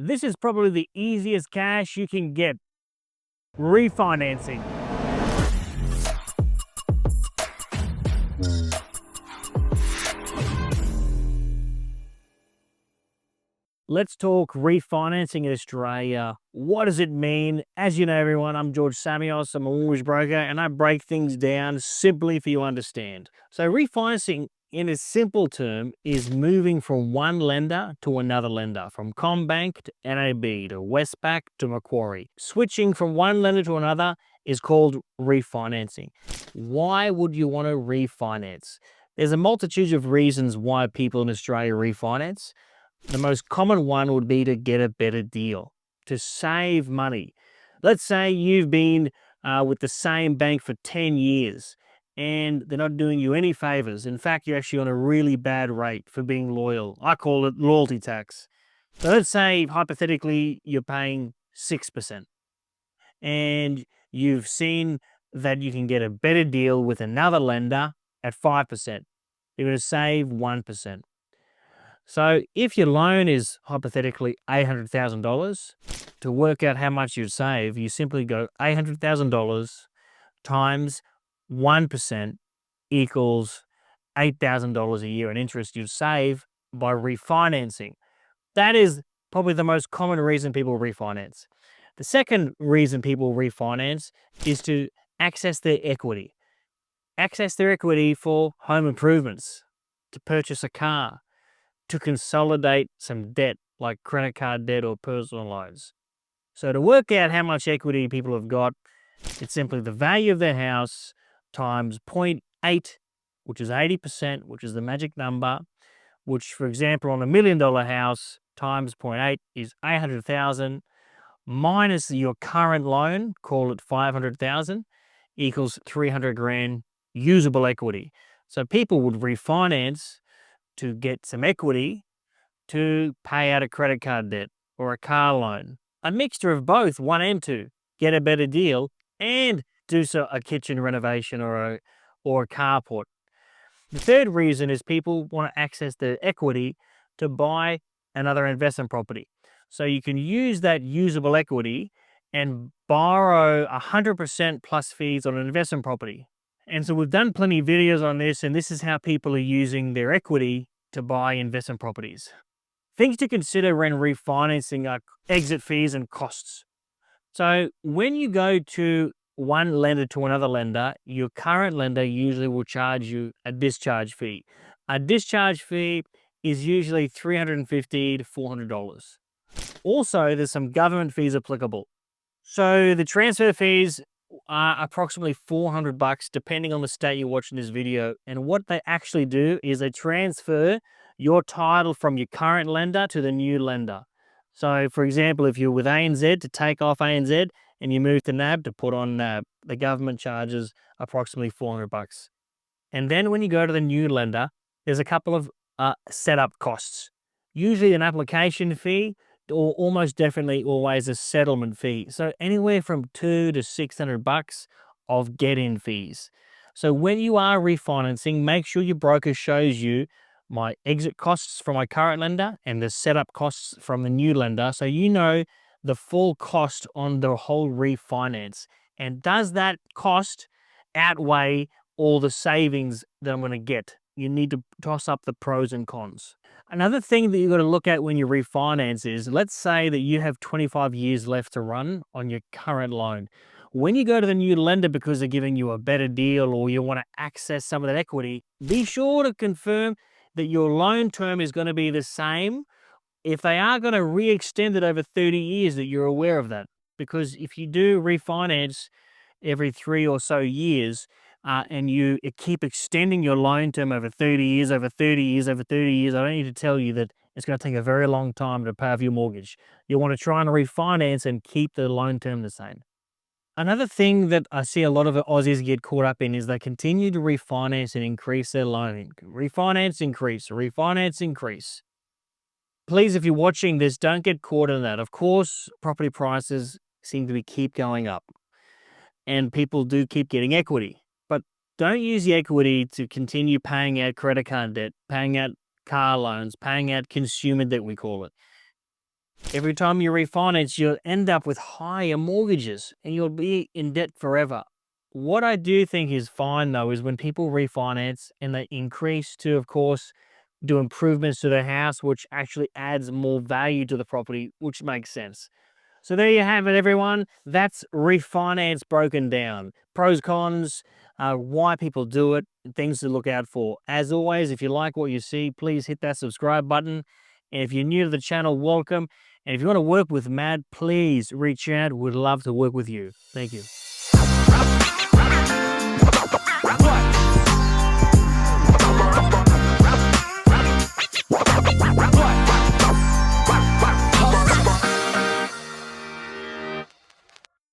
This is probably the easiest cash you can get. Refinancing. Let's talk refinancing in Australia. What does it mean? As you know, everyone, I'm George Samios. I'm a mortgage broker and I break things down simply for you to understand. So refinancing in a simple term is moving from one lender to another lender, from CommBank to NAB to Westpac to Macquarie. Switching from one lender to another is called refinancing. Why would you want to refinance? There's a multitude of reasons why people in Australia refinance. The most common one would be to get a better deal, to save money. Let's say you've been with the same bank for 10 years and they're not doing you any favors. In fact, you're actually on a really bad rate for being loyal. I call it loyalty tax. So let's say hypothetically you're paying 6% and you've seen that you can get a better deal with another lender at 5%. You're going to save 1%. So if your loan is hypothetically $800,000, to work out how much you'd save, you simply go $800,000 times 1% equals $8,000 a year in interest you'd save by refinancing. That is probably the most common reason people refinance. The second reason people refinance is to access their equity. Access their equity for home improvements, to purchase a car, to consolidate some debt like credit card debt or personal loans. So to work out how much equity people have got, it's simply the value of their house times 0.8, which is 80%, which is the magic number, which, for example, on $1 million house times 0.8 is 800,000 minus your current loan, call it 500,000, equals 300 grand usable equity. So people would refinance to get some equity to pay out a credit card debt or a car loan. A mixture of both, one and two, get a better deal and do a kitchen renovation or a carport. The third reason is people want to access their equity to buy another investment property. So you can use that usable equity and borrow 100% plus fees on an investment property. And so we've done plenty of videos on this, and this is how people are using their equity to buy investment properties. Things to consider when refinancing are exit fees and costs. So when you go to one lender to another lender, your current lender usually will charge you a discharge fee. A discharge fee is usually $350 to $400. Also, there's some government fees applicable. So the transfer fees are approximately $400 depending on the state you're watching this video. And what they actually do is they transfer your title from your current lender to the new lender. So for example, if you're with ANZ, to take off ANZ and you move to NAB to put on NAB, the government charges approximately $400. And then when you go to the new lender, there's a couple of setup costs. Usually an application fee, or almost definitely always a settlement fee. So anywhere from $200 to $600 of get-in fees. So when you are refinancing, make sure your broker shows you my exit costs from my current lender and the setup costs from the new lender, so you know the full cost on the whole refinance. And does that cost outweigh all the savings that I'm going to get? You need to toss up the pros and cons. Another thing that you've got to look at when you refinance is, let's say that you have 25 years left to run on your current loan. When you go to the new lender because they're giving you a better deal or you want to access some of that equity, be sure to confirm that your loan term is going to be the same. If they are going to re-extend it over 30 years, that you're aware of that. Because if you do refinance every 3 or so years, and you keep extending your loan term over 30 years, over 30 years, over 30 years, I don't need to tell you that it's going to take a very long time to pay off your mortgage. You want to try and refinance and keep the loan term the same. Another thing that I see a lot of Aussies get caught up in is they continue to refinance and increase their loan. Refinance, increase, refinance, increase. Please, if you're watching this, don't get caught in that. Of course, property prices seem to keep going up and people do keep getting equity. But don't use the equity to continue paying out credit card debt, paying out car loans, paying out consumer debt, we call it. Every time you refinance, you'll end up with higher mortgages and you'll be in debt forever. What I do think is fine though is when people refinance and they increase to, of course, do improvements to their house, which actually adds more value to the property, which makes sense. So there you have it, everyone. That's refinance broken down. Pros, cons, why people do it, things to look out for. As always, if you like what you see, please hit that subscribe button. And if you're new to the channel, welcome. And if you want to work with Matt, please reach out. We'd love to work with you. Thank you.